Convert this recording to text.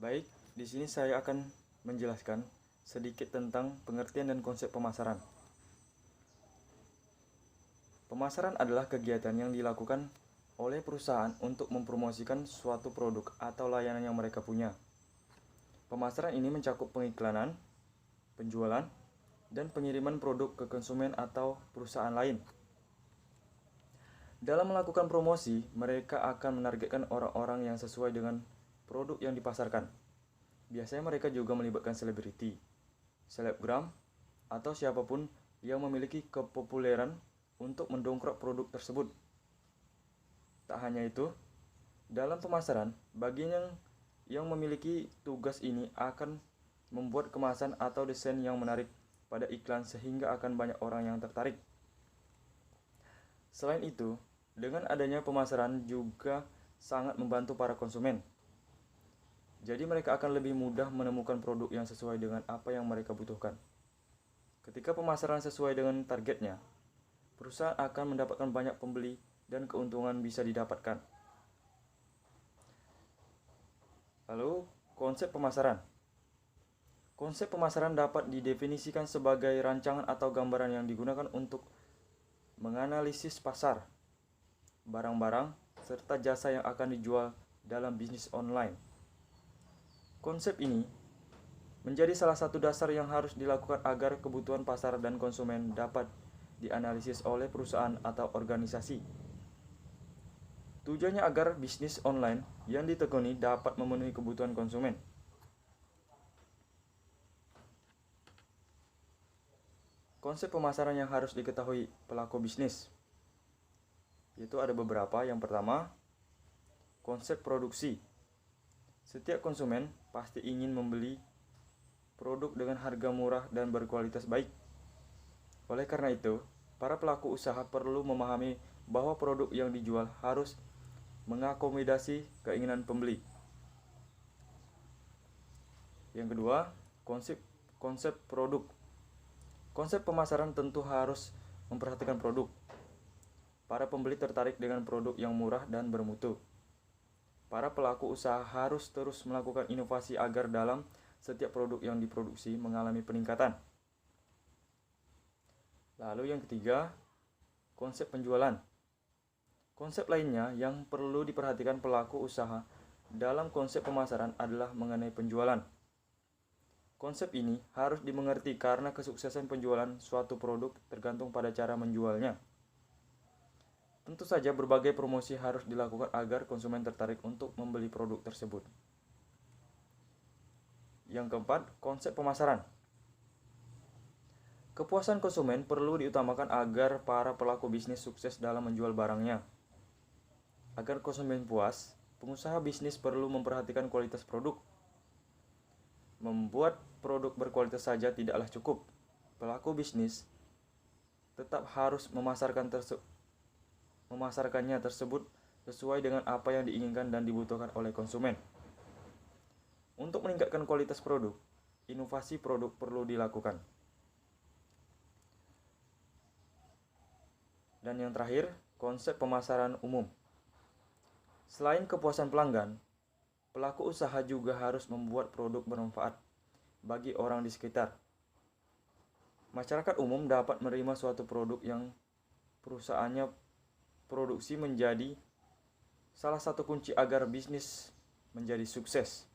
Baik, di sini saya akan menjelaskan sedikit tentang pengertian dan konsep pemasaran. Pemasaran adalah kegiatan yang dilakukan oleh perusahaan untuk mempromosikan suatu produk atau layanan yang mereka punya. Pemasaran ini mencakup pengiklanan, penjualan, dan pengiriman produk ke konsumen atau perusahaan lain. Dalam melakukan promosi, mereka akan menargetkan orang-orang yang sesuai dengan produk yang dipasarkan. Biasanya mereka juga melibatkan selebriti, selebgram, atau siapapun yang memiliki kepopuleran untuk mendongkrak produk tersebut. Tak hanya itu, dalam pemasaran, bagian yang memiliki tugas ini akan membuat kemasan atau desain yang menarik pada iklan sehingga akan banyak orang yang tertarik. Selain itu, dengan adanya pemasaran juga sangat membantu para konsumen. Jadi mereka akan lebih mudah menemukan produk yang sesuai dengan apa yang mereka butuhkan. Ketika pemasaran sesuai dengan targetnya, perusahaan akan mendapatkan banyak pembeli dan keuntungan bisa didapatkan. Lalu, konsep pemasaran. Konsep pemasaran dapat didefinisikan sebagai rancangan atau gambaran yang digunakan untuk menganalisis pasar, barang-barang, serta jasa yang akan dijual dalam bisnis online. Konsep ini menjadi salah satu dasar yang harus dilakukan agar kebutuhan pasar dan konsumen dapat dianalisis oleh perusahaan atau organisasi. Tujuannya agar bisnis online yang ditekuni dapat memenuhi kebutuhan konsumen. Konsep pemasaran yang harus diketahui pelaku bisnis yaitu ada beberapa. Yang pertama, konsep produksi. Setiap konsumen pasti ingin membeli produk dengan harga murah dan berkualitas baik. Oleh karena itu, para pelaku usaha perlu memahami bahwa produk yang dijual harus mengakomodasi keinginan pembeli. Yang kedua, konsep produk. Konsep pemasaran tentu harus memperhatikan produk. Para pembeli tertarik dengan produk yang murah dan bermutu. Para pelaku usaha harus terus melakukan inovasi agar dalam setiap produk yang diproduksi mengalami peningkatan. Lalu yang ketiga, konsep penjualan. Konsep lainnya yang perlu diperhatikan pelaku usaha dalam konsep pemasaran adalah mengenai penjualan. Konsep ini harus dimengerti karena kesuksesan penjualan suatu produk tergantung pada cara menjualnya. Tentu saja berbagai promosi harus dilakukan agar konsumen tertarik untuk membeli produk tersebut. Yang keempat, konsep pemasaran. Kepuasan konsumen perlu diutamakan agar para pelaku bisnis sukses dalam menjual barangnya. Agar konsumen puas, pengusaha bisnis perlu memperhatikan kualitas produk. Membuat produk berkualitas saja tidaklah cukup. Pelaku bisnis tetap harus memasarkannya tersebut sesuai dengan apa yang diinginkan dan dibutuhkan oleh konsumen. Untuk meningkatkan kualitas produk, inovasi produk perlu dilakukan. Dan yang terakhir, konsep pemasaran umum. Selain kepuasan pelanggan, pelaku usaha juga harus membuat produk bermanfaat bagi orang di sekitar. Masyarakat umum dapat menerima suatu produk yang perusahaannya produksi menjadi salah satu kunci agar bisnis menjadi sukses.